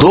2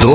2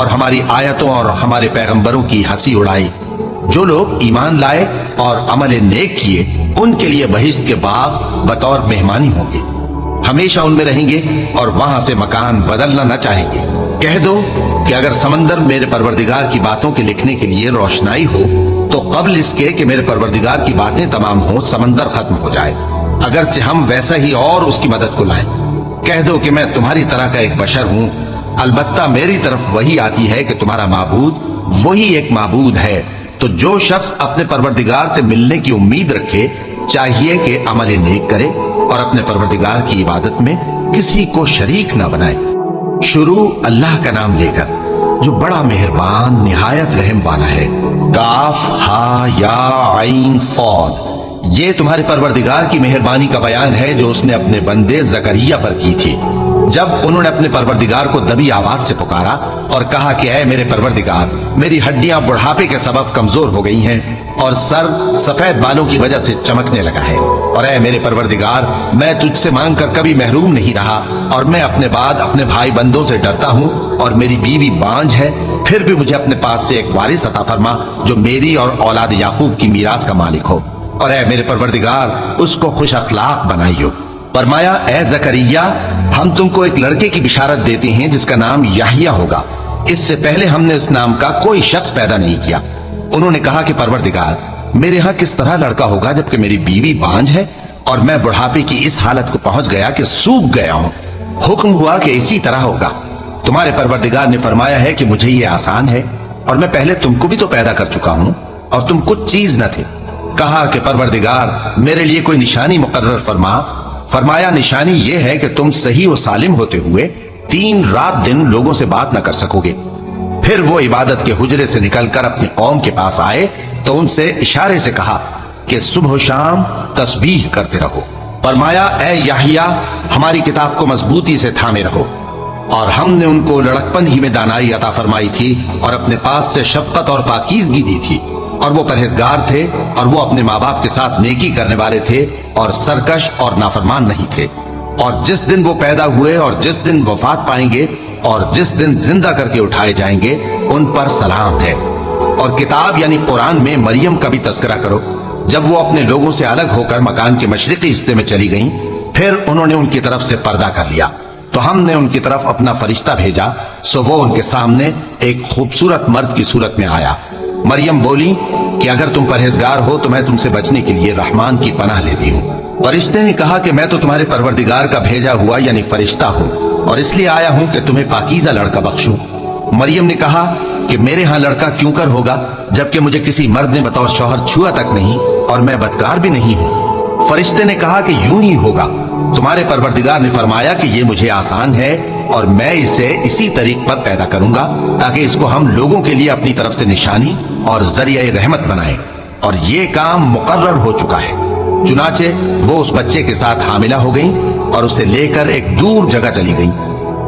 اور ہماری آیتوں اور ہمارے پیغمبروں کی ہنسی اڑائی۔ جو لوگ ایمان لائے اور عمل نیک کیے ان کے لیے بہشت کے باغ بطور مہمانی ہوں گے، ہمیشہ ان میں رہیں گے اور وہاں سے مکان بدلنا نہ چاہیں گے۔ کہہ دو کہ اگر سمندر میرے پروردگار کی باتوں کے لکھنے کے لیے روشنائی ہو تو قبل اس کے کہ میرے پروردگار کی باتیں تمام ہوں سمندر ختم ہو جائے، اگرچہ ہم ویسا ہی اور اس کی مدد کو لائیں۔ کہہ دو کہ میں تمہاری طرح کا ایک بشر ہوں، البتہ میری طرف وہی آتی ہے کہ تمہارا معبود وہی ایک معبود ہے۔ تو جو شخص اپنے پروردگار سے ملنے کی امید رکھے چاہیے کہ عمل نیک کرے اور اپنے پروردگار کی عبادت میں کسی کو شریک نہ بنائے۔ شروع اللہ کا نام لے کر جو بڑا مہربان نہایت رحم والا ہے۔ کاف ہا یا عین صاد، یہ تمہارے پروردگار کی مہربانی کا بیان ہے جو اس نے اپنے بندے زکریا پر کی تھی جب انہوں نے اپنے پروردگار کو دبی آواز سے پکارا اور کہا کہ اے میرے پروردگار، میری ہڈیاں بڑھاپے کے سبب کمزور ہو گئی ہیں اور سر سفید بالوں کی وجہ سے چمکنے لگا ہے، اور اے میرے پروردگار، میں تجھ سے مانگ کر کبھی محروم نہیں رہا، اور میں اپنے بعد اپنے بھائی بندوں سے ڈرتا ہوں، اور میری بیوی بانجھ ہے، پھر بھی مجھے اپنے پاس سے ایک وارث عطا فرما جو میری اور اولاد یعقوب کی میراث کا مالک ہو، اور اے میرے پروردگار اس کو خوش اخلاق بنائیو۔ فرمایا اے زکریا، ہم تم کو ایک لڑکے کی بشارت دیتے ہیں جس کا نام یحییٰ ہوگا، اس سے پہلے ہم نے اس نام کا کوئی شخص پیدا نہیں کیا۔ انہوں نے کہا کہ پروردگار، میرے ہاں کس طرح لڑکا ہوگا جبکہ میری بیوی بانجھ ہے اور میں بڑھاپے کی اس حالت کو پہنچ گیا کہ سوکھ گیا ہوں۔ حکم ہوا کہ اسی طرح ہوگا۔ تمہارے پروردگار نے فرمایا ہے کہ مجھے یہ آسان ہے، اور میں پہلے تم کو بھی تو پیدا کر چکا ہوں اور تم کچھ چیز نہ تھے۔ کہا کہ پروردگار، میرے لیے کوئی نشانی مقرر فرما۔ فرمایا نشانی یہ ہے کہ تم صحیح و سالم ہوتے ہوئے 3 رات دن لوگوں سے بات نہ کر سکو گے۔ پھر وہ عبادت کے حجرے سے نکل کر اپنی قوم کے پاس آئے تو ان سے اشارے سے کہا کہ صبح و شام تسبیح کرتے رہو۔ فرمایا اے یحییٰ، ہماری کتاب کو مضبوطی سے تھامے رہو، اور ہم نے ان کو لڑکپن ہی میں دانائی عطا فرمائی تھی اور اپنے پاس سے شفقت اور پاکیزگی دی تھی، اور وہ پرہیزگار تھے اور وہ اپنے ماں باپ کے ساتھ نیکی کرنے والے تھے اور سرکش اور نافرمان نہیں تھے۔ اور جس دن وہ پیدا ہوئے اور جس دن وفات پائیں گے اور جس دن زندہ کر کے اٹھائے جائیں گے ان پر سلام ہے۔ اور کتاب یعنی قرآن میں مریم کا بھی تذکرہ کرو، جب وہ اپنے لوگوں سے الگ ہو کر مکان کے مشرقی حصے میں چلی گئیں، پھر انہوں نے ان کی طرف سے پردہ کر لیا تو ہم نے ان کی طرف اپنا فرشتہ بھیجا، سو وہ ان کے سامنے ایک خوبصورت مرد کی صورت میں آیا۔ مریم بولی کہ اگر تم پرہیزگار ہو تو میں تم سے بچنے کے لیے رحمان کی پناہ لیتی ہوں۔ فرشتے نے کہا کہ میں تو تمہارے پروردگار کا بھیجا ہوا یعنی فرشتہ ہوں، اور اس لیے آیا ہوں کہ تمہیں پاکیزہ لڑکا بخشوں۔ مریم نے کہا کہ میرے ہاں لڑکا کیوں کر ہوگا جبکہ مجھے کسی مرد نے بطور شوہر چھوا تک نہیں اور میں بدکار بھی نہیں ہوں۔ فرشتے نے کہا کہ یوں ہی ہوگا، تمہارے پروردگار نے فرمایا کہ یہ مجھے آسان ہے اور میں اسے اسی طریق پر پیدا کروں گا تاکہ اس کو ہم لوگوں کے لیے اپنی طرف سے نشانی اور ذریعہ رحمت بنائیں، اور یہ کام مقرر ہو چکا ہے۔ چنانچہ وہ اس بچے کے ساتھ حاملہ ہو گئیں اور اسے لے کر ایک دور جگہ چلی گئیں۔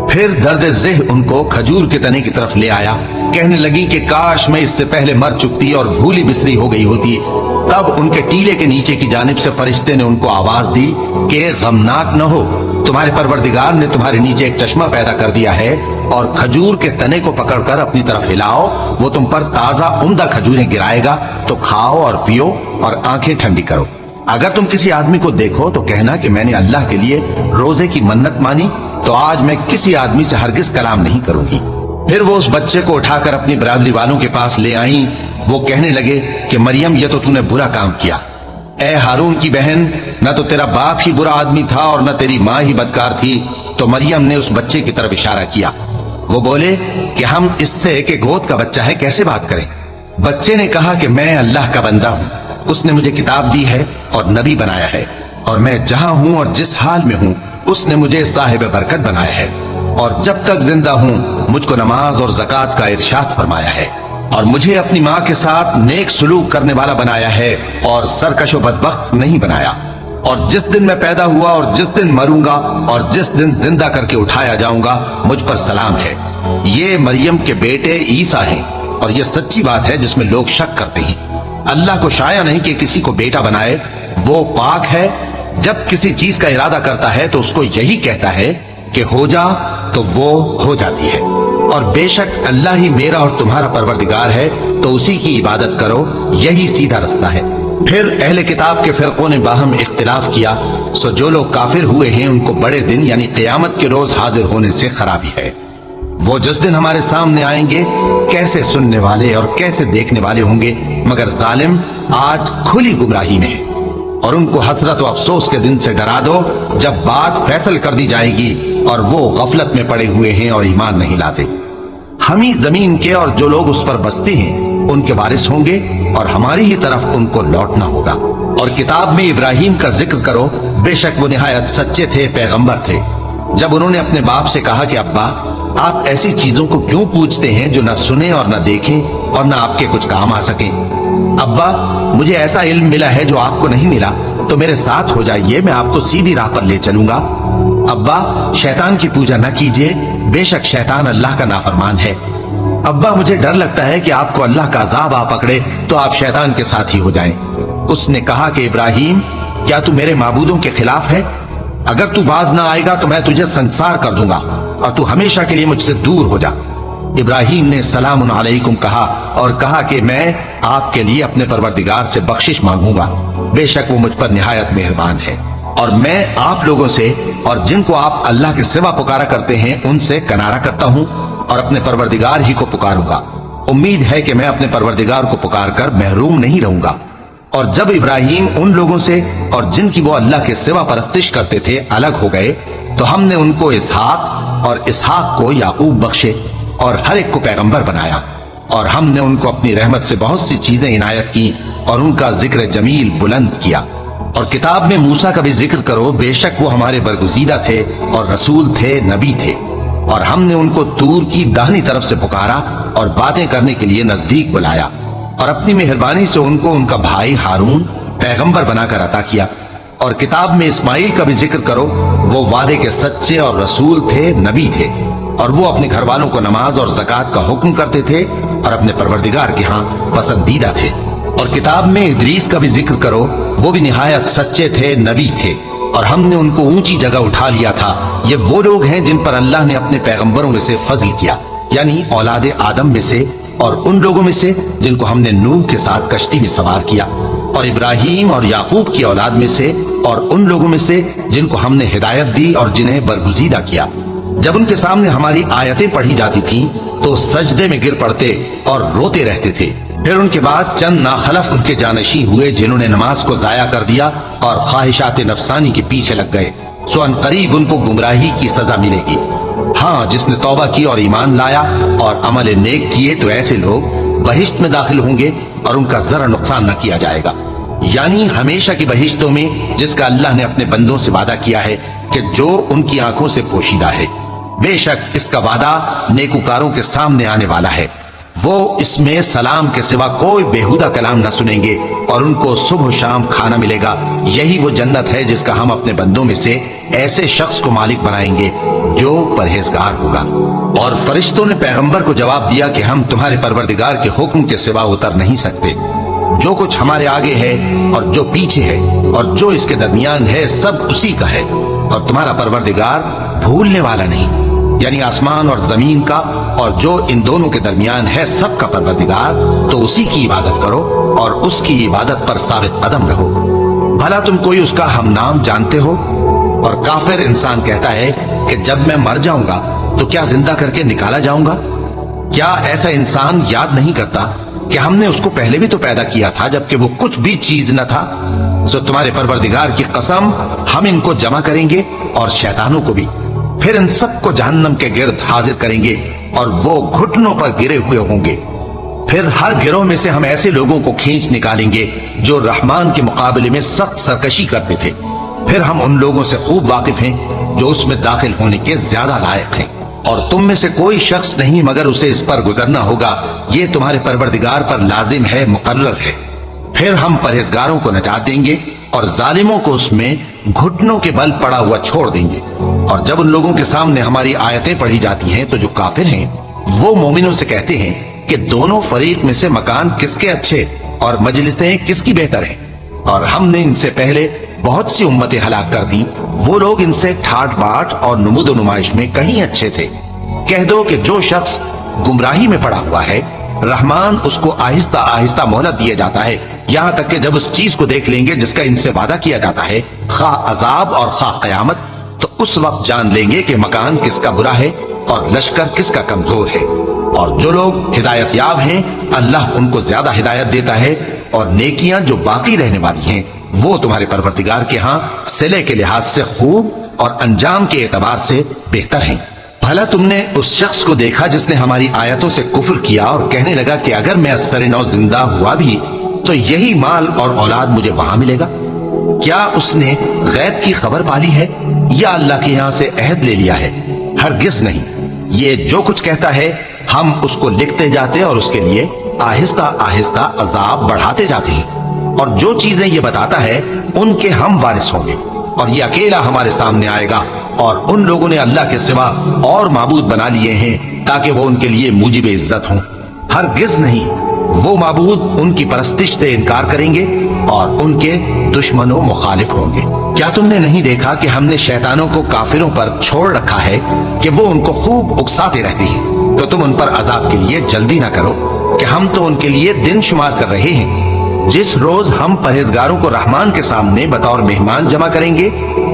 پھر درد ذہ ان کو کھجور کے تنے کی طرف لے آیا، کہنے لگی کہ کاش میں اس سے پہلے مر چکتی اور بھولی بسری ہو گئی ہوتی۔ تب ان کے ٹیلے کے نیچے کی جانب سے فرشتے نے ان کو آواز دی کہ غمناک نہ ہو، تمہارے پروردگار نے تمہارے نیچے ایک چشمہ پیدا کر دیا ہے، اور کھجور کے تنے کو پکڑ کر اپنی طرف ہلاؤ، وہ تم پر تازہ عمدہ کھجوریں گرائے گا، تو کھاؤ اور پیو اور آنکھیں ٹھنڈی کرو۔ اگر تم کسی آدمی کو دیکھو تو کہنا کہ میں نے اللہ کے لیے روزے کی منت مانی، تو آج میں کسی آدمی سے ہرگز کلام نہیں کروں گی۔ پھر وہ اس بچے کو اٹھا کر اپنی برادری والوں کے پاس لے آئیں۔ وہ کہنے لگے کہ مریم، یہ تو نے برا کام کیا۔ اے ہارون کی بہن، نہ تو تیرا باپ ہی برا آدمی تھا اور نہ تیری ماں ہی بدکار تھی۔ تو مریم نے اس بچے کی طرف اشارہ کیا۔ وہ بولے کہ ہم اس سے کہ گود کا بچہ ہے کیسے بات کریں؟ بچے نے کہا کہ میں اللہ کا بندہ ہوں، اس نے مجھے کتاب دی ہے اور نبی بنایا ہے، اور میں جہاں ہوں اور جس حال میں ہوں اس نے مجھے صاحب برکت بنایا ہے، اور جب تک زندہ ہوں مجھ کو نماز اور زکوٰۃ کا ارشاد فرمایا ہے، اور مجھے اپنی ماں کے ساتھ نیک سلوک کرنے والا بنایا ہے اور سرکش و بدبخت نہیں بنایا۔ اور جس دن میں پیدا ہوا اور جس دن مروں گا اور جس دن زندہ کر کے اٹھایا جاؤں گا مجھ پر سلام ہے۔ یہ مریم کے بیٹے عیسیٰ ہیں، اور یہ سچی بات ہے جس میں لوگ شک کرتے ہیں۔ اللہ کو شایع نہیں کہ کسی کو بیٹا بنائے، وہ پاک ہے۔ جب کسی چیز کا ارادہ کرتا ہے تو اس کو یہی کہتا ہے کہ ہو جا، تو وہ ہو جاتی ہے۔ اور بے شک اللہ ہی میرا اور تمہارا پروردگار ہے، تو اسی کی عبادت کرو، یہی سیدھا رستہ ہے۔ پھر اہل کتاب کے فرقوں نے باہم اختلاف کیا، سو جو لوگ کافر ہوئے ہیں ان کو بڑے دن یعنی قیامت کے روز حاضر ہونے سے خرابی ہے۔ وہ جس دن ہمارے سامنے آئیں گے کیسے سننے والے اور کیسے دیکھنے والے ہوں گے، مگر ظالم آج کھلی گمراہی میں ہے۔ اور ان کو حسرت و افسوس کے دن سے ڈرا دو جب بات فیصل کر دی جائے گی اور وہ غفلت میں پڑے ہوئے ہیں اور ایمان نہیں لاتے۔ ہم ہی زمین کے اور جو لوگ اس پر بستے ہیں ان کے وارث ہوں گے، اور ہماری ہی طرف ان کو لوٹنا ہوگا۔ اور کتاب میں ابراہیم کا ذکر کرو، بے شک وہ نہایت سچے تھے، پیغمبر تھے۔ جب انہوں نے اپنے باپ سے کہا کہ ابا، آپ ایسی چیزوں کو کیوں پوچھتے ہیں جو نہ سنیں اور نہ دیکھیں اور نہ آپ کے کچھ کام آ سکیں؟ ابا، مجھے ایسا علم ملا ہے جو آپ کو نہیں ملا، تو میرے ساتھ ہو جائیے، میں آپ کو سیدھی راہ پر لے چلوں گا۔ ابا، شیطان کی پوجا نہ کیجیے، بے شک شیطان اللہ کا نافرمان ہے۔ ابا، مجھے ڈر لگتا ہے کہ آپ کو اللہ کا عذاب آ پکڑے تو آپ شیطان کے ساتھ ہی ہو جائیں۔ اس نے کہا کہ ابراہیم، کیا تو میرے معبودوں کے خلاف ہے؟ اگر تو باز نہ آئے گا تو میں تجھے سنسار کر دوں گا اور تو ہمیشہ کے لیے مجھ سے دور ہو جا۔ ابراہیم نے سلام علیکم کہا اور کہا کہ میں آپ کے لیے اپنے پروردگار سے بخشش مانگوں گا، بے شک وہ مجھ پر نہایت مہربان ہے، اور میں آپ لوگوں سے اور جن کو آپ اللہ کے سوا پکارا کرتے ہیں ان سے کنارہ کرتا ہوں اور اپنے پروردگار ہی کو پکاروں گا۔ امید ہے کہ میں اپنے پروردگار کو پکار کر محروم نہیں رہوں گا۔ اور جب ابراہیم ان لوگوں سے اور جن کی وہ اللہ کے سوا پرستش کرتے تھے الگ ہو گئے تو ہم نے ان کو اسحاق اور اسحاق کو یعقوب بخشے اور ہر ایک کو پیغمبر بنایا، اور ہم نے ان کو اپنی رحمت سے بہت سی چیزیں عنایت کی اور ان کا ذکر جمیل بلند کیا۔ اور کتاب میں موسیٰ کا بھی ذکر کرو، بے شک وہ ہمارے برگزیدہ تھے اور رسول تھے، نبی تھے، اور ہم نے ان کو طور کی داہنی طرف سے پکارا اور باتیں کرنے کے لیے نزدیک بلایا، اور اپنی مہربانی سے ان کو ان کا بھائی ہارون پیغمبر بنا کر عطا کیا۔ اور کتاب میں اسماعیل کا بھی ذکر کرو، وہ وعدے کے سچے اور رسول تھے، نبی تھے، اور وہ اپنے گھر والوں کو نماز اور زکوٰۃ کا حکم کرتے تھے اور اپنے پروردگار کے ہاں پسندیدہ تھے۔ اور کتاب میں ادریس کا بھی ذکر کرو، وہ بھی نہایت سچے تھے، نبی تھے، اور ہم نے ان کو اونچی جگہ اٹھا لیا تھا۔ یہ وہ لوگ ہیں جن پر اللہ نے اپنے پیغمبروں میں سے فضل کیا، یعنی اولاد آدم میں سے، اور ان لوگوں میں سے جن کو ہم نے نوح کے ساتھ کشتی میں سوار کیا، اور ابراہیم اور یعقوب کی اولاد میں سے، اور ان لوگوں میں سے جن کو ہم نے ہدایت دی اور جنہیں برگزیدہ کیا۔ جب ان کے سامنے ہماری آیتیں پڑھی جاتی تھیں تو سجدے میں گر پڑتے اور روتے رہتے تھے۔ پھر ان کے بعد چند ناخلف ان کے جانشین ہوئے جنہوں نے نماز کو ضائع کر دیا اور خواہشات نفسانی کے پیچھے لگ گئے، سو ان قریب ان کو گمراہی کی سزا ملے گی۔ ہاں، جس نے توبہ کی اور ایمان لایا اور عمل نیک کیے تو ایسے لوگ بہشت میں داخل ہوں گے اور ان کا ذرا نقصان نہ کیا جائے گا، یعنی ہمیشہ کی بہشتوں میں، جس کا اللہ نے اپنے بندوں سے وعدہ کیا ہے کہ جو ان کی آنکھوں سے پوشیدہ ہے۔ بے شک اس کا وعدہ نیکوکاروں کے سامنے آنے والا ہے، وہ اس میں سلام کے سوا کوئی بیہودہ کلام نہ سنیں گے اور ان کو صبح و شام کھانا ملے گا۔ یہی وہ جنت ہے جس کا ہم اپنے بندوں میں سے ایسے شخص کو مالک بنائیں گے جو پرہیزگار ہوگا۔ اور فرشتوں نے پیغمبر کو جواب دیا کہ ہم تمہارے پروردگار کے حکم کے سوا اتر نہیں سکتے۔ جو کچھ ہمارے آگے ہے اور جو پیچھے ہے اور جو اس کے درمیان ہے سب اسی کا ہے، اور تمہارا پروردگار بھولنے والا نہیں، یعنی آسمان اور زمین کا اور جو ان دونوں کے درمیان ہے سب کا پروردگار، تو اسی کی عبادت کرو اور اس کی عبادت پر ثابت قدم رہو۔ بھلا تم کوئی اس کا ہم نام جانتے ہو؟ اور کافر انسان کہتا ہے کہ جب میں مر جاؤں گا تو کیا زندہ کر کے نکالا جاؤں گا؟ کیا ایسا انسان یاد نہیں کرتا کہ ہم نے اس کو پہلے بھی تو پیدا کیا تھا جبکہ وہ کچھ بھی چیز نہ تھا؟ سو تمہارے پروردگار کی قسم، ہم ان کو جمع کریں گے اور شیطانوں کو بھی، پھر ان سب کو جہنم کے گرد حاضر کریں گے اور وہ گھٹنوں پر گرے ہوئے ہوں گے۔ پھر ہر گروہ میں سے ہم ایسے لوگوں کو کھینچ نکالیں گے جو رحمان کے مقابلے میں سخت سرکشی کرتے تھے، پھر ہم ان لوگوں سے خوب واقف ہیں جو اس میں داخل ہونے کے زیادہ لائق ہیں، اور تم میں سے کوئی شخص نہیں مگر اسے اس پر گزرنا ہوگا، یہ تمہارے پروردگار پر لازم ہے، مقرر ہے۔ پھر ہم پرہیزگاروں کو نجات دیں گے اور ظالموں کو اس میں گھٹنوں کے بل پڑا ہوا چھوڑ دیں گے۔ اور جب ان لوگوں کے سامنے ہماری آیتیں پڑھی جاتی ہیں تو جو کافر ہیں وہ مومنوں سے کہتے ہیں کہ دونوں فریق میں سے مکان کس کے اچھے اور مجلسیں کس کی بہتر ہیں، اور ہم نے ان سے پہلے بہت سی امتیں ہلاک کر دی، وہ لوگ ان سے ٹھاٹ باٹ اور نمود و نمائش میں کہیں اچھے تھے۔ کہہ دو کہ جو شخص گمراہی میں پڑا ہوا ہے رحمان اس کو آہستہ آہستہ مہلت دیا جاتا ہے، یہاں تک کہ جب اس چیز کو دیکھ لیں گے جس کا ان سے وعدہ کیا جاتا ہے، خواہ عذاب اور خواہ قیامت، تو اس وقت جان لیں گے کہ مکان کس کا برا ہے اور لشکر کس کا کمزور ہے۔ اور جو لوگ ہدایت یاب ہیں اللہ ان کو زیادہ ہدایت دیتا ہے، اور نیکیاں جو باقی رہنے والی ہیں وہ تمہارے پروردگار کے ہاں صلے کے لحاظ سے خوب اور انجام کے اعتبار سے بہتر ہیں۔ بھلا تم نے اس شخص کو دیکھا جس نے ہماری آیتوں سے کفر کیا اور کہنے لگا کہ اگر میں از سر نو زندہ ہوا بھی تو یہی مال اور اولاد مجھے وہاں ملے گا؟ کیا اس نے غیب کی خبر پالی ہے یا اللہ کے یہاں سے عہد لے لیا ہے؟ ہرگز نہیں، یہ جو کچھ کہتا ہے ہم اس کو لکھتے جاتے اور اس کے لیے آہستہ آہستہ عذاب بڑھاتے جاتے ہیں، اور جو چیزیں یہ بتاتا ہے ان کے ہم وارث ہوں گے، اور یہ اکیلا ہمارے سامنے آئے گا، اور ان لوگوں نے اللہ کے سوا اور معبود بنا لیے ہیں تاکہ وہ ان کے لیے موجب عزت ہوں۔ ہرگز نہیں، وہ معبود ان کی پرستش سے انکار کریں گے اور ان کے دشمنوں مخالف ہوں گے۔ کیا تم نے نہیں دیکھا کہ ہم نے شیطانوں کو کافروں پر چھوڑ رکھا ہے کہ وہ ان کو خوب اکساتے رہتے ہیں؟ تو تم ان پر عذاب کے لیے جلدی نہ کرو کہ ہم تو ان کے لیے دن شمار کر رہے ہیں۔ جس روز ہم پرہیزگاروں کو رحمان کے سامنے بطور مہمان جمع کریں گے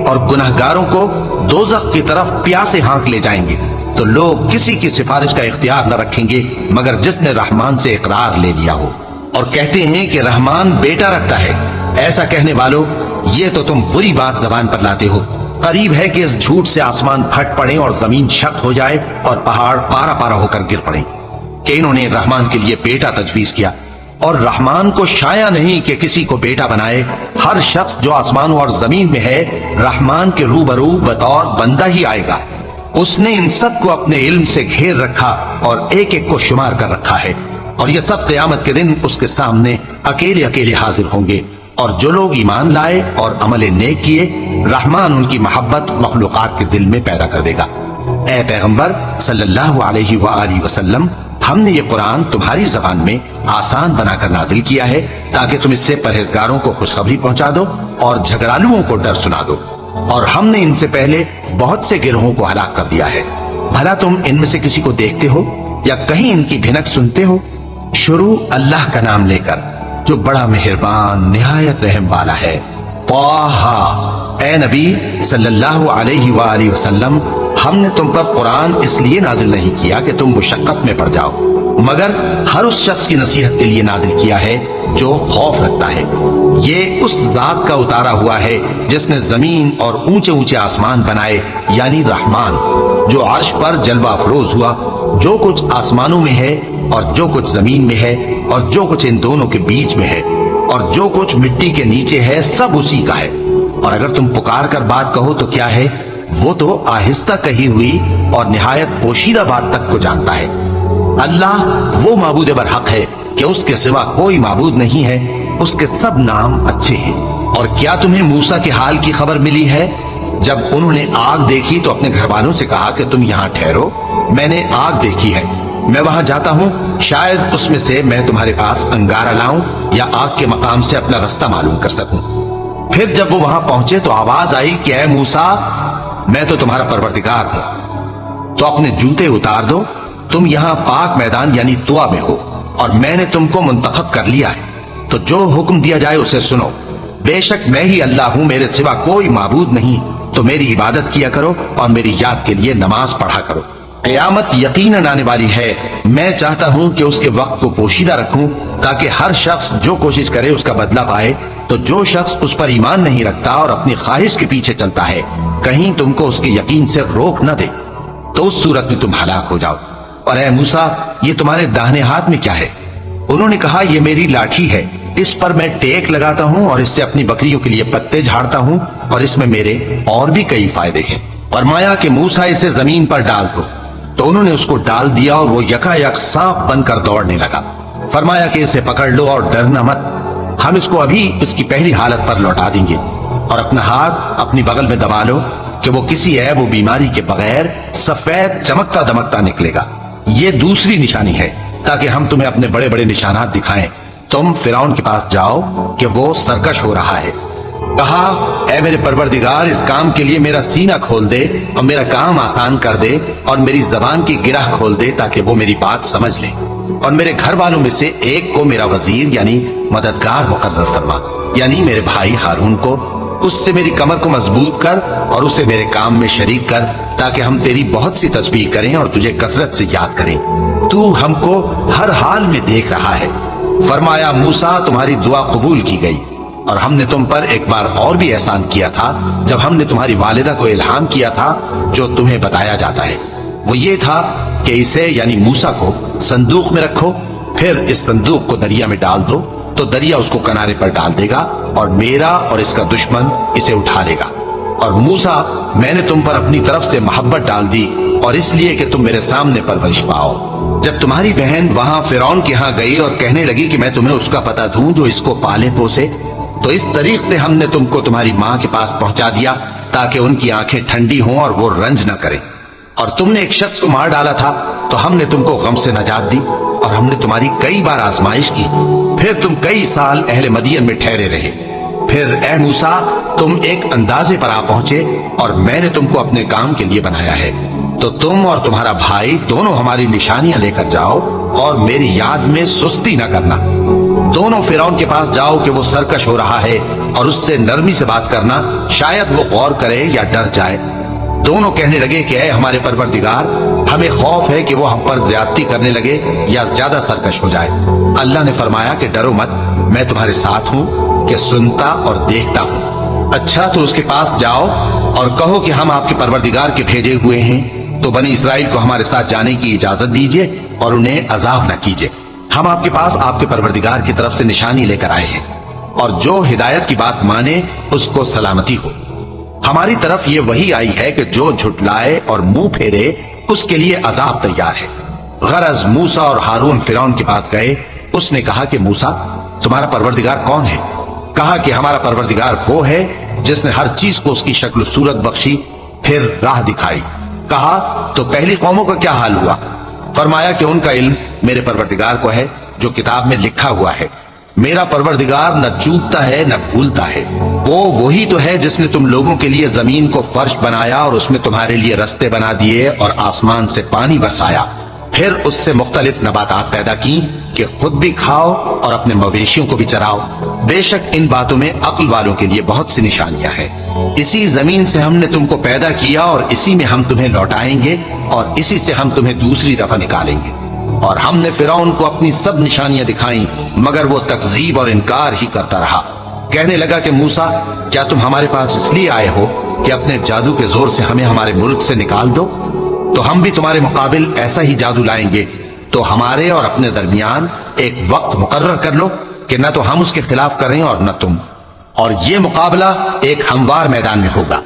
اور گناہگاروں کو دوزخ کی طرف پیاسے ہانک لے جائیں گے، تو لوگ کسی کی سفارش کا اختیار نہ رکھیں گے مگر جس نے رحمان سے اقرار لے لیا ہو، اور کہتے ہیں کہ رحمان بیٹا رکھتا ہے۔ ایسا کہنے والوں، یہ تو تم بری بات زبان پر لاتے ہو۔ قریب ہے کہ اس جھوٹ سے آسمان پھٹ پڑے اور زمین شق ہو جائے اور پہاڑ پارا پارا ہو کر گر پڑے کہ انہوں نے رحمان کے لیے بیٹا تجویز کیا، اور رحمان کو شایع نہیں کہ کسی کو بیٹا بنائے۔ ہر شخص جو آسمانوں اور زمین میں ہے رحمان کے روبرو بطور بندہ ہی آئے گا۔ اس نے ان سب کو اپنے علم سے گھیر رکھا اور ایک ایک کو شمار کر رکھا ہے، اور یہ سب قیامت کے دن اس کے سامنے اکیلے اکیلے حاضر ہوں گے۔ اور جو لوگ ایمان لائے اور عمل نیک کیے رحمان ان کی محبت مخلوقات کے دل میں پیدا کر دے گا۔ اے پیغمبر صلی اللہ علیہ وآلہ وسلم، ہم نے یہ قرآن تمہاری زبان میں آسان بنا کر نازل کیا ہے تاکہ تم اس سے پرہیزگاروں کو خوشخبری پہنچا دو اور جھگڑالوؤں کو ڈر سنا دو، اور ہم نے ان سے پہلے بہت سے گروہوں کو ہلاک کر دیا ہے۔ بھلا تم ان میں سے کسی کو دیکھتے ہو یا کہیں ان کی بھنک سنتے ہو؟ شروع اللہ کا نام لے کر جو بڑا مہربان نہایت رحم والا ہے۔ طٰہٰ، اے نبی صلی اللہ علیہ وآلہ وسلم، ہم نے تم پر قرآن اس لیے نازل نہیں کیا کہ تم مشقت میں پڑ جاؤ، مگر ہر اس شخص کی نصیحت کے لیے نازل کیا ہے جو خوف رکھتا ہے۔ یہ اس ذات کا اتارا ہوا ہے جس نے زمین اور اونچے اونچے آسمان بنائے، یعنی رحمان، جو عرش پر جلوہ افروز ہوا۔ جو کچھ آسمانوں میں ہے اور جو کچھ زمین میں ہے اور جو کچھ ان دونوں کے بیچ میں ہے اور جو کچھ مٹی کے نیچے ہے، سب اسی کا ہے۔ اور اگر تم پکار کر بات کہو تو کیا ہے، وہ تو آہستہ کہی ہوئی اور نہایت پوشیدہ بات تک کو جانتا ہے۔ اللہ وہ معبود برحق ہے کہ اس کے سوا کوئی معبود نہیں ہے، اس کے سب نام اچھے ہیں۔ اور کیا تمہیں موسیٰ کے حال کی خبر ملی ہے؟ جب انہوں نے آگ دیکھی تو اپنے گھر والوں سے کہا کہ تم یہاں ٹھہرو، میں نے آگ دیکھی ہے، میں وہاں جاتا ہوں، شاید اس میں سے میں تمہارے پاس انگارہ لاؤں یا آگ کے مقام سے اپنا رستہ معلوم کر سکوں۔ پھر جب وہ وہاں پہنچے تو آواز آئی کہ اے موسیٰ، میں تو تمہارا پروردگار ہوں، تو اپنے جوتے اتار دو، تم یہاں پاک میدان یعنی طوا میں ہو، اور میں نے تم کو منتخب کر لیا ہے، تو جو حکم دیا جائے اسے سنو۔ بے شک میں ہی اللہ ہوں، میرے سوا کوئی معبود نہیں، تو میری عبادت کیا کرو اور میری یاد کے لیے نماز پڑھا کرو۔ قیامت یقیناً آنے والی ہے، میں چاہتا ہوں کہ اس کے وقت کو پوشیدہ رکھوں تاکہ ہر شخص جو کوشش کرے اس کا بدلہ پائے۔ تو جو شخص اس پر ایمان نہیں رکھتا اور اپنی خواہش کے پیچھے چلتا ہے، کہیں تم کو اس کے یقین سے روک نہ دے، تو اس صورت میں تم ہلاک ہو جاؤ۔ اور اے موسیٰ، یہ تمہارے داہنے ہاتھ میں کیا ہے؟ انہوں نے کہا، یہ میری لاٹھی ہے، اس پر میں ٹیک لگاتا ہوں اور اس سے اپنی بکریوں کے لیے پتے جھاڑتا ہوں، اور اس میں میرے اور بھی کئی فائدے ہیں۔ فرمایا کہ موسیٰ اسے زمین پر ڈال دو، تو انہوں نے اس کو ڈال دیا اور وہ یکا یک سانپ بن کر دوڑنے لگا۔ فرمایا کہ اسے پکڑ لو اور ڈرنا مت، ہم اس کو ابھی اس کی پہلی حالت پر لوٹا دیں گے، اور اپنا ہاتھ اپنی بغل میں دبا لو کہ وہ کسی عیب و بیماری کے بغیر سفید چمکتا دمکتا نکلے گا۔ یہ دوسری نشانی ہے تاکہ ہم تمہیں اپنے بڑے بڑے نشانات دکھائیں۔ تم فرعون کے پاس جاؤ کہ وہ سرکش ہو رہا ہے، کہا اے میرے پروردگار اس کام کے لیے میرا سینہ کھول دے اور میرا کام آسان کر دے اور میری زبان کی گرہ کھول دے تاکہ وہ میری بات سمجھ لے، اور میرے گھر والوں میں سے ایک کو میرا وزیر یعنی مددگار مقرر فرما، یعنی میرے بھائی ہارون کو، اس سے میری کمر کو مضبوط کر اور اسے میرے کام میں شریک کر تاکہ ہم تیری بہت سی تسبیح کریں اور تجھے کثرت سے یاد کریں، تو ہم کو ہر حال میں دیکھ رہا ہے۔ فرمایا موسیٰ تمہاری دعا قبول کی گئی، اور ہم نے تم پر ایک بار اور بھی احسان کیا تھا جب ہم نے تمہاری والدہ کو الہام کیا تھا جو تمہیں بتایا جاتا ہے، وہ یہ تھا کہ اسے یعنی موسیٰ کو صندوق میں رکھو، پھر اس صندوق کو دریا میں ڈال دو تو دریا اس کو کنارے پر ڈال دے گا اور میرا اور اس کا دشمن اسے اٹھا لے گا۔ اور موسیٰ میں نے تم پر اپنی طرف سے محبت ڈال دی اور اس لیے کہ تم میرے سامنے پرورش پاؤ۔ جب تمہاری بہن وہاں فرعون کے ہاں گئی اور کہنے لگی کہ میں تمہیں اس کا پتہ دوں جو اس کو پالے پوسے، تو اس طریق سے ہم نے تم کو تمہاری ماں کے پاس پہنچا دیا تاکہ ان کی آنکھیں ٹھنڈی ہوں اور وہ رنج نہ کریں۔ اور تم نے ایک شخص کو مار ڈالا تھا تو ہم نے تم کو غم سے نجات دی، اور ہم نے تمہاری کئی بار آزمائش کی، پھر تم کئی سال اہل مدین میں ٹھہرے رہے۔ پھر اے موسیٰ تم ایک اندازے پر آ پہنچے اور میں نے تم کو اپنے کام کے لیے بنایا ہے، تو تم اور تمہارا بھائی دونوں ہماری نشانیاں لے کر جاؤ اور میری یاد میں سستی نہ کرنا۔ دونوں فرعون کے پاس جاؤ کہ وہ سرکش ہو رہا ہے اور اس سے نرمی سے بات کرنا، شاید وہ غور کرے یا ڈر جائے۔ دونوں کہنے لگے کہ اے ہمارے پروردگار ہمیں خوف ہے کہ وہ ہم پر زیادتی کرنے لگے یا زیادہ سرکش ہو جائے۔ اللہ نے فرمایا کہ ڈرو مت، میں تمہارے ساتھ ہوں کہ سنتا اور دیکھتا ہوں۔ اچھا تو اس کے پاس جاؤ اور کہو کہ ہم آپ کے پروردگار کے بھیجے ہوئے ہیں، تو بنی اسرائیل کو ہمارے ساتھ جانے کی اجازت دیجیے اور انہیں عذاب نہ کیجیے۔ ہم آپ کے پاس آپ کے پروردگار کی طرف سے نشانی لے کر آئے ہیں، اور جو ہدایت کی بات مانے اس کو سلامتی ہو۔ ہماری طرف یہ وحی آئی ہے کہ جو جھٹلائے اور منہ پھیرے اس کے لیے عذاب تیار ہے۔ غرض موسیٰ اور ہارون فرعون کے پاس گئے، اس نے کہا کہ موسیٰ تمہارا پروردگار کون ہے؟ کہا کہ ہمارا پروردگار وہ ہے جس نے ہر چیز کو اس کی شکل و صورت بخشی، پھر راہ دکھائی۔ کہا تو پہلی قوموں کا کیا حال ہوا؟ فرمایا کہ ان کا علم میرے پروردگار کو ہے جو کتاب میں لکھا ہوا ہے۔ میرا پروردگار نہ چوکتا ہے نہ بھولتا ہے، وہ وہی تو ہے جس نے تم لوگوں کے لیے زمین کو فرش بنایا اور اس میں تمہارے لیے رستے بنا دیے اور آسمان سے پانی برسایا، پھر اس سے مختلف نباتات پیدا کی کہ خود بھی کھاؤ اور اپنے مویشیوں کو بھی چراؤ۔ بے شک ان باتوں میں عقل والوں کے لیے بہت سی نشانیاں ہیں۔ اسی زمین سے ہم نے تم کو پیدا کیا اور اسی میں ہم تمہیں لوٹائیں گے اور اسی سے ہم تمہیں دوسری دفعہ نکالیں گے۔ اور ہم نے فرعون کو اپنی سب نشانیاں دکھائیں مگر وہ تکذیب اور انکار ہی کرتا رہا۔ کہنے لگا کہ موسیٰ کیا تم ہمارے پاس اس لیے آئے ہو کہ اپنے جادو کے زور سے ہمیں ہمارے ملک سے نکال دو؟ تو ہم بھی تمہارے مقابل ایسا ہی جادو لائیں گے، تو ہمارے اور اپنے درمیان ایک وقت مقرر کر لو کہ نہ تو ہم اس کے خلاف کریں اور نہ تم، اور یہ مقابلہ ایک ہموار میدان میں ہوگا۔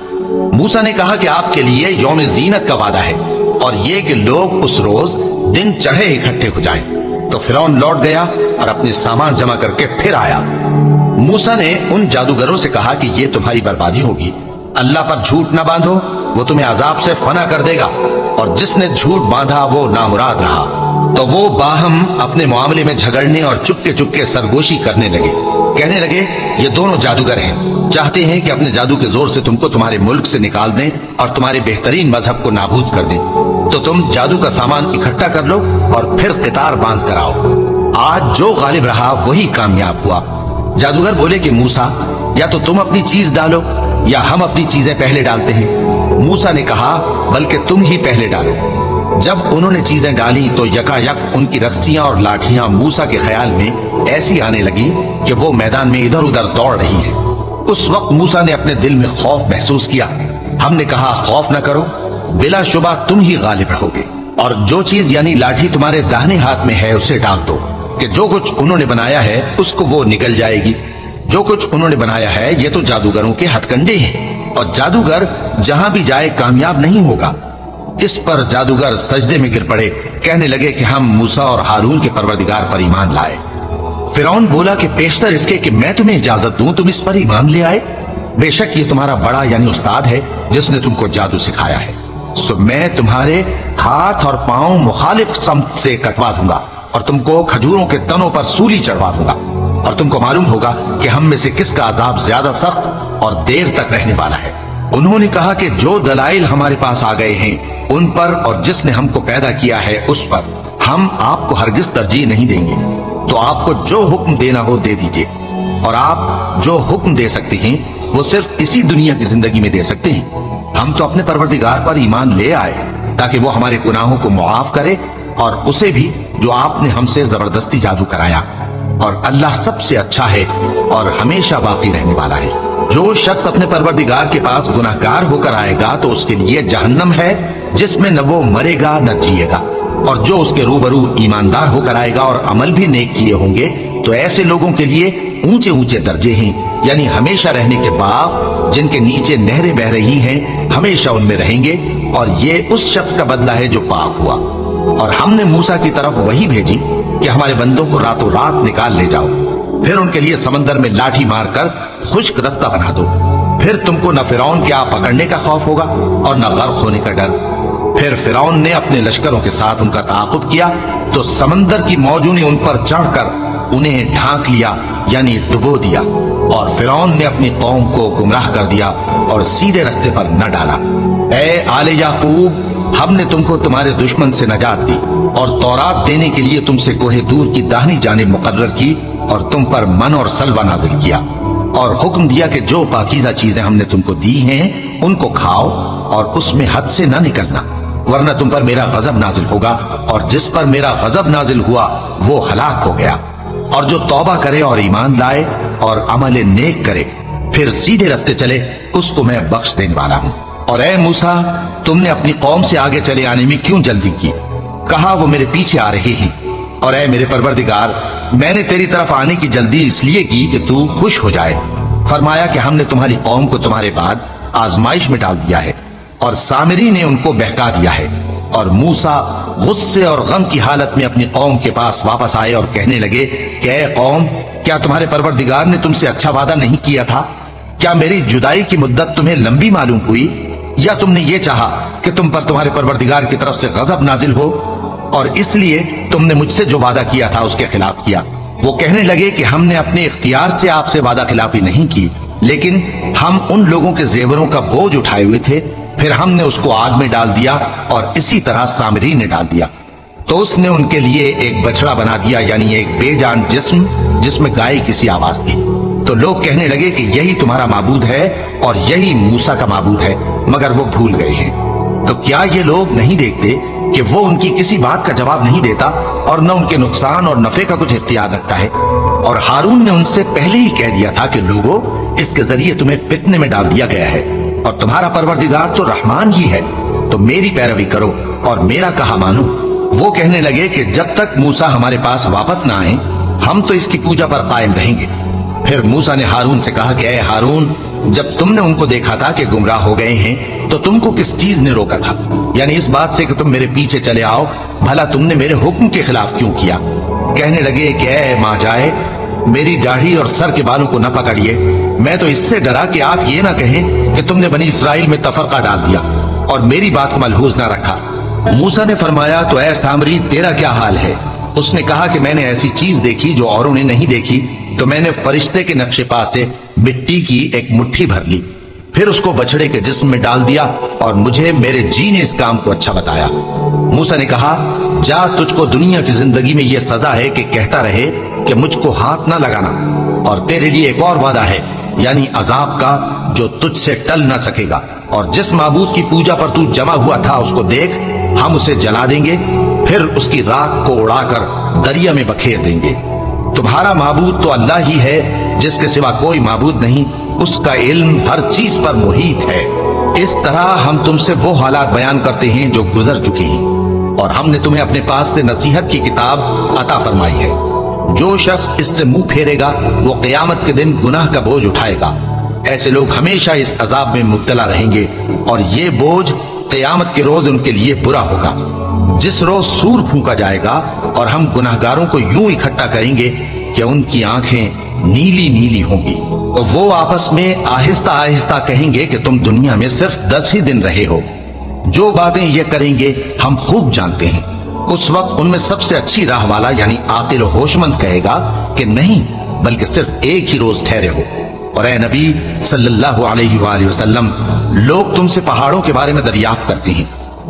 موسیٰ نے کہا کہ آپ کے لیے یوم زینت کا وعدہ ہے اور یہ کہ لوگ اس روز دن چڑھے اکٹھے ہو جائیں۔ تو فرعون لوٹ گیا اور اپنے سامان جمع کر کے پھر آیا۔ موسیٰ نے ان جادوگروں سے کہا کہ یہ تمہاری بربادی ہوگی، اللہ پر جھوٹ نہ باندھو، وہ تمہیں عذاب سے فنا کر دے گا، اور جس نے جھوٹ باندھا وہ نامراد رہا۔ تو وہ باہم اپنے معاملے میں جھگڑنے اور چپکے سرگوشی کرنے لگے۔ کہنے لگے یہ دونوں جادوگر ہیں، چاہتے ہیں کہ اپنے جادو کے زور سے تم کو تمہارے ملک سے نکال دیں اور تمہارے بہترین مذہب کو نابود کر دیں۔ تو تم جادو کا سامان اکٹھا کر لو اور پھر قطار باندھ کر آؤ، آج جو غالب رہا وہی کامیاب ہوا۔ جادوگر بولے کہ موسیٰ یا تو تم اپنی چیز ڈالو یا ہم اپنی چیزیں پہلے ڈالتے ہیں۔ موسیٰ نے کہا بلکہ تم ہی پہلے ڈالو۔ جب انہوں نے چیزیں ڈالی تو یکا یک ان کی رسیاں اور لاٹھیاں موسیٰ کے خیال میں ایسی آنے لگی کہ وہ میدان میں ادھر ادھر دوڑ رہی ہیں۔ اس وقت موسیٰ نے اپنے دل میں خوف محسوس کیا۔ ہم نے کہا خوف نہ کرو، بلا شبہ تم ہی غالب رہو گے، اور جو چیز یعنی لاٹھی تمہارے داہنے ہاتھ میں ہے اسے ڈال دو کہ جو کچھ انہوں نے بنایا ہے اس کو وہ نگل جائے گی۔ جو کچھ انہوں نے بنایا ہے یہ تو جادوگروں کے ہتھ کنڈے ہیں، اور جادوگر جہاں بھی جائے کامیاب نہیں ہوگا۔ اس پر جادوگر سجدے میں گر پڑے، کہنے لگے کہ ہم موسیٰ اور ہارون کے پروردگار پر ایمان لائے۔ فرعون بولا کہ پیشتر اس کے کہ میں تمہیں اجازت دوں تم اس پر ایمان لے آئے، بے شک یہ تمہارا بڑا یعنی استاد ہے جس نے تم کو جادو سکھایا ہے، سو میں تمہارے ہاتھ اور پاؤں مخالف سمت سے کٹوا دوں گا اور تم کو کھجوروں کے تنوں پر سولی چڑھوا دوں گا۔ اور تم کو معلوم ہوگا کہ ہم میں سے کس کا عذاب زیادہ سخت اور دیر تک رہنے والا ہے۔ انہوں نے کہا کہ جو دلائل ہمارے پاس آ گئے ہیں ان پر اور جس نے ہم کو پیدا کیا ہے اس پر ہم آپ کو ہرگز ترجیح نہیں دیں گے، تو آپ کو جو حکم دینا ہو دے دیجئے، اور آپ جو حکم دے سکتے ہیں وہ صرف اسی دنیا کی زندگی میں دے سکتے ہیں۔ ہم تو اپنے پروردگار پر ایمان لے آئے تاکہ وہ ہمارے گناہوں کو معاف کرے اور اسے بھی جو آپ نے ہم سے زبردستی جادو کرایا، اور اللہ سب سے اچھا ہے اور ہمیشہ باقی رہنے والا ہے۔ جو شخص اپنے پروردگار کے پاس گناہگار ہو کر آئے گا تو اس کے لیے جہنم ہے جس میں نہ وہ مرے گا نہ جیے گا، اور جو اس کے روبرو ایماندار ہو کر آئے گا اور عمل بھی نیک کیے ہوں گے تو ایسے لوگوں کے لیے اونچے اونچے درجے ہیں، یعنی ہمیشہ رہنے کے باغ جن کے نیچے نہریں بہ رہی ہیں، ہمیشہ ان میں رہیں گے، اور یہ اس شخص کا بدلہ ہے جو پاک ہوا۔ اور ہم نے موسیٰ کی طرف وہی بھیجی کہ ہمارے بندوں کو راتوں رات نکال لے جاؤ، پھر ان کے لیے سمندر میں لاٹھی مار کر خشک رستہ بنا دو، پھر تم کو نہ فرعون کے آ پکڑنے کا خوف ہوگا اور نہ غرق ہونے کا ڈر۔ پھر فرعون نے اپنے لشکروں کے ساتھ ان کا تعاقب کیا تو سمندر کی موجوں نے ان پر چڑھ کر انہیں ڈھانک لیا، یعنی ڈبو دیا، اور فرعون نے اپنی قوم کو گمراہ کر دیا اور سیدھے رستے پر نہ ڈالا۔ اے آل یعقوب، ہم نے تم کو تمہارے دشمن سے نجات دی اور تورات دینے کے لیے تم سے کوہ دور کی داہنی جانب مقرر کی اور تم پر من اور سلوہ نازل کیا، اور حکم دیا کہ جو پاکیزہ چیزیں ہم نے تم کو دی ہیں ان کو کھاؤ اور اس میں حد سے نہ نکلنا، ورنہ تم پر میرا غضب نازل ہوگا، اور جس پر میرا غضب نازل ہوا وہ ہلاک ہو گیا۔ اور جو توبہ کرے اور ایمان لائے اور عمل نیک کرے پھر سیدھے رستے چلے اس کو میں بخش دینے والا ہوں۔ اور اے موسیٰ، تم نے اپنی قوم سے آگے چلے آنے میں کیوں جلدی کی؟ کہا وہ میرے پیچھے آ رہے ہیں۔ اور اے میرے پروردگار، میں نے تیری طرف آنے کی جلدی اس لیے کی کہ تو خوش ہو جائے۔ فرمایا کہ ہم نے تمہاری قوم کو تمہارے بعد آزمائش میں ڈال دیا ہے، اور سامری نے ان کو بہکا دیا ہے۔ اور موسیٰ غصے اور غم کی حالت میں اپنی قوم کے پاس واپس آئے اور کہنے لگے کہ اے قوم، کیا تمہارے پروردگار نے تم سے اچھا وعدہ نہیں کیا تھا؟ کیا میری جدائی کی مدت تمہیں لمبی معلوم ہوئی، یا تم نے یہ چاہا کہ تم پر تمہارے پروردگار کی طرف سے غضب نازل ہو، اور اس لیے تم نے مجھ سے جو وعدہ کیا تھا اس کے خلاف کیا؟ وہ کہنے لگے کہ ہم نے اپنے اختیار سے آپ سے وعدہ خلافی نہیں کی، لیکن ہم ان لوگوں کے زیوروں کا بوجھ اٹھائے ہوئے تھے، پھر ہم نے اس کو آگ میں ڈال دیا، اور اسی طرح سامری نے ڈال دیا۔ تو اس نے ان کے لیے ایک بچڑا بنا دیا، یعنی ایک بے جان جسم جس میں گائے کسی آواز تھی۔ تو لوگ کہنے لگے کہ یہی تمہارا معبود ہے اور یہی موسیٰ کا معبود ہے، مگر وہ بھول گئے ہیں۔ تو کیا یہ لوگ نہیں دیکھتے کہ وہ ان کی کسی بات کا جواب نہیں دیتا اور نہ ان کے نقصان اور نفع کا کچھ اختیار رکھتا ہے؟ اور ہارون نے ان سے پہلے ہی کہہ دیا تھا کہ لوگوں، اس کے ذریعے تمہیں فتنے میں ڈال دیا گیا ہے، اور تمہارا پروردگار تو رحمان ہی ہے، تو میری پیروی کرو اور میرا کہا مانو۔ وہ کہنے لگے کہ جب تک موسیٰ ہمارے پاس واپس نہ آئیں ہم تو اس کی پوجا پر قائم رہیں گے۔ پھر موسیٰ نے ہارون سے کہا کہ اے ہارون، جب تم نے ان کو دیکھا تھا کہ گمراہ ہو گئے ہیں تو تم کو کس چیز نے روکا تھا؟ یعنی اس بات سے کہ تم میرے پیچھے چلے آؤ، بھلا تم نے میرے حکم کے خلاف کیوں کیا؟ کہنے لگے کہ اے ماں جائے، میری داڑھی اور سر کے بالوں کو نہ پکڑیے، میں تو اس سے ڈرا کہ آپ یہ نہ کہیں کہ تم نے بنی اسرائیل میں تفرقہ ڈال دیا اور میری بات کو ملحوظ نہ رکھا۔ موسیٰ نے فرمایا تو اے سامری، تیرا کیا حال ہے؟ اس نے کہا کہ میں نے ایسی چیز دیکھی جو اوروں نے نہیں دیکھی، تو میں نے فرشتے کے نقش پا سے مٹی کی ایک مٹھی بھر لی، پھر اس کو بچڑے کے جسم میں ڈال دیا، اور مجھے میرے جی نے اس کام کو اچھا بتایا۔ موسیٰ نے کہا جا، تجھ کو دنیا کی زندگی میں یہ سزا ہے کہ کہتا رہے کہ مجھ کو ہاتھ نہ لگانا، اور تیرے لیے ایک اور وعدہ ہے، یعنی عذاب کا جو تجھ سے ٹل نہ سکے گا، اور جس معبود کی پوجا پر تو جمع ہوا تھا اس کو دیکھ، ہم اسے جلا دیں گے، پھر اس کی راکھ کو اڑا کر دریا میں بکھیر دیں گے۔ تمہارا معبود تو اللہ ہی ہے، جس کے سوا کوئی معبود نہیں، اس کا علم ہر چیز پر محیط ہے۔ اس طرح ہم تم سے وہ حالات بیان کرتے ہیں جو گزر چکے ہیں، اور ہم نے تمہیں اپنے پاس سے نصیحت کی کتاب عطا فرمائی ہے۔ جو شخص اس سے منہ پھیرے گا وہ قیامت کے دن گناہ کا بوجھ اٹھائے گا۔ ایسے لوگ ہمیشہ اس عذاب میں مبتلا رہیں گے، اور یہ بوجھ قیامت کے روز ان کے لیے برا ہوگا، جس روز سور پھونکا جائے گا، اور ہم گناہگاروں کو یوں اکٹھا کریں گے کہ ان کی آنکھیں نیلی نیلی ہوں گی۔ تو وہ آپس میں آہستہ آہستہ کہیں گے کہ تم دنیا میں صرف 10 ہی دن رہے ہو، جو باتیں یہ کریں گے ہم خوب جانتے ہیں۔ اس وقت ان میں سب سے اچھی راہ والا یعنی عاقل و ہوش مند کہے گا کہ نہیں، بلکہ صرف ایک ہی روز ٹھہرے ہو۔ اور اے نبی صلی اللہ علیہ وآلہ وسلم، لوگ تم سے پہاڑوں کے بارے میں دریافت کرتے ہیں،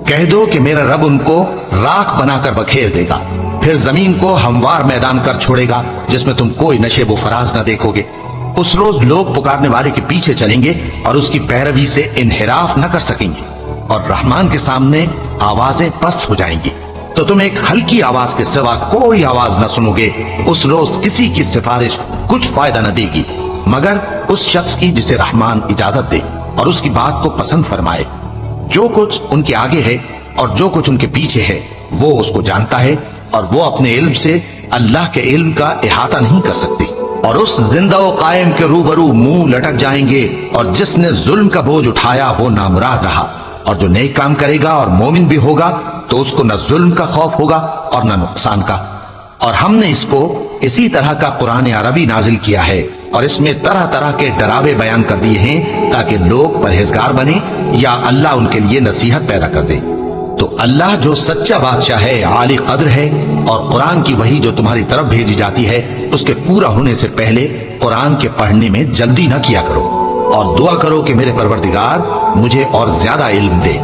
کہہ دو کہ میرا رب ان کو راکھ بنا کر بکھیر دے گا، پھر زمین کو ہموار میدان کر چھوڑے گا جس میں تم کوئی نشیب و فراز نہ دیکھو گے۔ اس روز لوگ پکارنے والے کے پیچھے چلیں گے اور اس کی پیروی سے انحراف نہ کر سکیں گے، اور رحمان کے سامنے آوازیں پست ہو جائیں گی، تو تم ایک ہلکی آواز کے سوا کوئی آواز نہ سنو گے۔ اس روز کسی کی سفارش کچھ فائدہ نہ دے گی مگر اس شخص کی جسے رحمان اجازت دے اور اس کی بات کو پسند فرمائے۔ جو کچھ ان کے آگے ہے اور جو کچھ ان کے پیچھے ہے وہ اس کو جانتا ہے، اور وہ اپنے علم سے اللہ کے علم کا احاطہ نہیں کر سکتے۔ اور اس زندہ و قائم کے روبرو منہ لٹک جائیں گے، اور جس نے ظلم کا بوجھ اٹھایا وہ نامراد رہا، اور جو نیک کام کرے گا اور مومن بھی ہوگا تو اس کو نہ ظلم کا خوف ہوگا اور نہ نقصان کا۔ اور ہم نے اس کو اسی طرح کا قرآن عربی نازل کیا ہے، اور اس میں طرح طرح کے ڈراوے بیان کر دیے ہیں تاکہ لوگ پرہیزگار بنے یا اللہ ان کے لیے نصیحت پیدا کر دے۔ تو اللہ جو سچا بادشاہ ہے، عالی قدر ہے، اور قرآن کی وحی جو تمہاری طرف بھیجی جاتی ہے اس کے پورا ہونے سے پہلے قرآن کے پڑھنے میں جلدی نہ کیا کرو، اور دعا کرو کہ میرے پروردگار مجھے اور زیادہ علم دے۔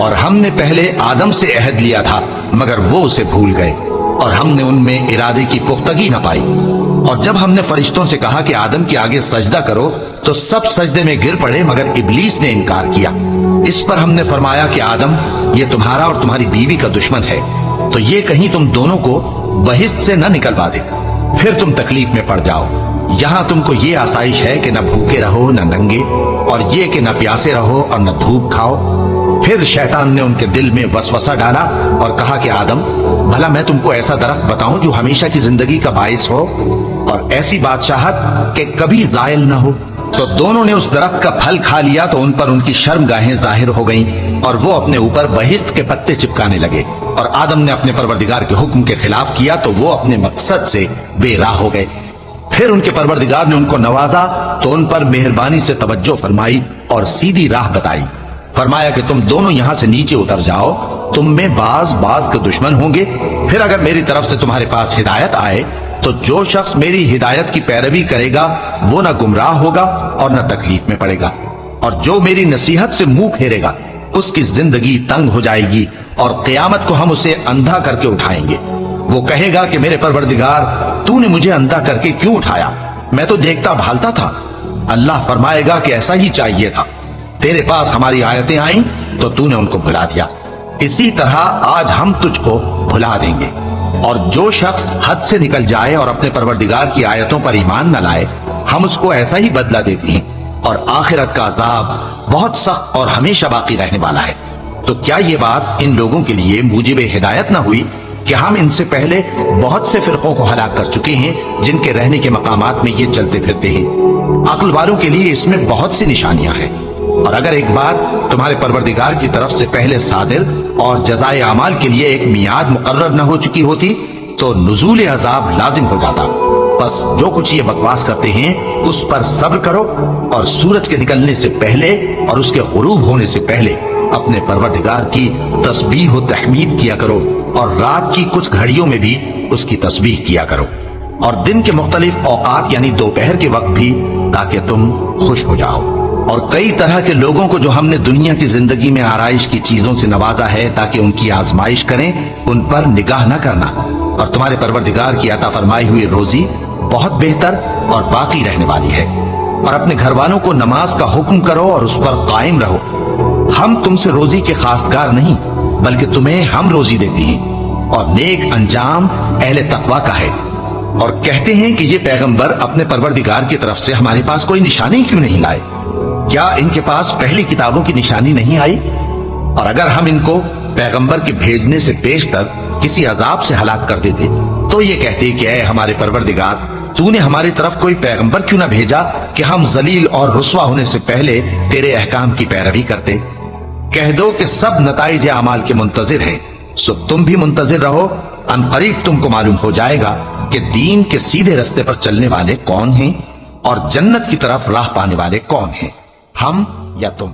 اور ہم نے پہلے آدم سے عہد لیا تھا مگر وہ اسے بھول گئے، اور ہم نے ان میں ارادے کی پختگی نہ پائی۔ اور جب ہم نے فرشتوں سے کہا کہ آدم کے آگے سجدہ کرو تو سب سجدے میں گر پڑے مگر ابلیس نے انکار کیا۔ اس پر ہم نے فرمایا کہ آدم، یہ تمہارا اور تمہاری بیوی کا دشمن ہے، تو یہ کہیں تم دونوں کو بہشت سے نہ نکلوا دے، پھر تم تکلیف میں پڑ جاؤ۔ یہاں تم کو یہ آسائش ہے کہ نہ بھوکے رہو نہ ننگے، اور یہ کہ نہ پیاسے رہو اور نہ دھوپ کھاؤ۔ پھر شیطان نے ان کے دل میں وسوسہ ڈالا اور کہا کہ آدم، بھلا میں تم کو ایسا درخت بتاؤں جو ہمیشہ کی زندگی کا باعث ہو اور ایسی بادشاہت کہ کبھی زائل نہ ہو؟ تو دونوں نے اس درخت کا پھل کھا لیا تو ان پر ان کی شرم گاہیں ظاہر ہو گئیں، اور وہ اپنے اوپر بہشت کے پتے چپکانے لگے۔ اور آدم نے اپنے پروردگار کے حکم کے خلاف کیا تو وہ اپنے مقصد سے بے راہ ہو گئے۔ پھر ان کے پروردگار نے ان کو نوازا تو ان پر مہربانی سے توجہ فرمائی اور سیدھی راہ بتائی۔ فرمایا کہ تم دونوں یہاں سے نیچے اتر جاؤ، تم میں بعض کے دشمن ہوں گے، پھر اگر میری طرف سے تمہارے پاس ہدایت آئے تو جو شخص میری ہدایت کی پیروی کرے گا وہ نہ گمراہ ہوگا اور نہ تکلیف میں پڑے گا، اور جو میری نصیحت سے منہ پھیرے گا اس کی زندگی تنگ ہو جائے گی، اور قیامت کو ہم اسے اندھا کر کے اٹھائیں گے۔ وہ کہے گا کہ میرے پروردگار، تو نے مجھے اندھا کر کے کیوں اٹھایا؟ میں تو دیکھتا بھالتا تھا۔ اللہ فرمائے گا کہ ایسا ہی چاہیے تھا، تیرے پاس ہماری آیتیں آئیں تو تو نے ان کو بھلا دیا، اسی طرح آج ہم تجھ کو بھلا دیں گے۔ اور جو شخص حد سے نکل جائے اور اپنے پروردگار کی آیتوں پر ایمان نہ لائے ہم اس کو ایسا ہی بدلہ دیتے ہیں، اور آخرت کا عذاب بہت سخت اور ہمیشہ باقی رہنے والا ہے۔ تو کیا یہ بات ان لوگوں کے لیے موجب ہدایت نہ ہوئی کہ ہم ان سے پہلے بہت سے فرقوں کو ہلاک کر چکے ہیں جن کے رہنے کے مقامات میں یہ چلتے پھرتے ہیں؟ عقل والوں کے لیے اس میں بہت سی نشانیاں ہیں۔ اور اگر ایک بات تمہارے پروردگار کی طرف سے پہلے صادر اور جزائے اعمال کے لیے ایک میعاد مقرر نہ ہو چکی ہوتی تو نزول عذاب لازم ہو جاتا۔ بس جو کچھ یہ بکواس کرتے ہیں اس پر صبر کرو، اور سورج کے نکلنے سے پہلے اور اس کے غروب ہونے سے پہلے اپنے پروردگار کی تسبیح و تحمید کیا کرو، اور رات کی کچھ گھڑیوں میں بھی اس کی تسبیح کیا کرو، اور دن کے مختلف اوقات یعنی دوپہر کے وقت بھی، تاکہ تم خوش ہو جاؤ۔ اور کئی طرح کے لوگوں کو جو ہم نے دنیا کی زندگی میں آرائش کی چیزوں سے نوازا ہے تاکہ ان کی آزمائش کریں، ان پر نگاہ نہ کرنا، اور تمہارے پروردگار کی عطا فرمائی ہوئی روزی بہت بہتر اور باقی رہنے والی ہے۔ اور اپنے گھر والوں کو نماز کا حکم کرو اور اس پر قائم رہو۔ ہم تم سے روزی کے خواستگار نہیں بلکہ تمہیں ہم روزی دیتے ہیں، اور نیک انجام اہل تقوی کا ہے۔ اور کہتے ہیں کہ یہ پیغمبر اپنے پروردگار کی طرف سے ہمارے پاس کوئی نشانی کیوں نہیں لائے؟ کیا ان کے پاس پہلی کتابوں کی نشانی نہیں آئی؟ اور اگر ہم ان کو پیغمبر کے بھیجنے سے پیشتر کسی عذاب سے ہلاک کر دیتے تو یہ کہتے کہ اے ہمارے پروردگار، تو نے ہماری طرف کوئی پیغمبر کیوں نہ بھیجا کہ ہم ذلیل اور رسوا ہونے سے پہلے تیرے احکام کی پیروی کرتے۔ کہہ دو کہ سب نتائج اعمال کے منتظر ہیں، سو تم بھی منتظر رہو، ان قریب تم کو معلوم ہو جائے گا کہ دین کے سیدھے رستے پر چلنے والے کون ہیں اور جنت کی طرف راہ پانے والے کون ہیں، ہم یا تم۔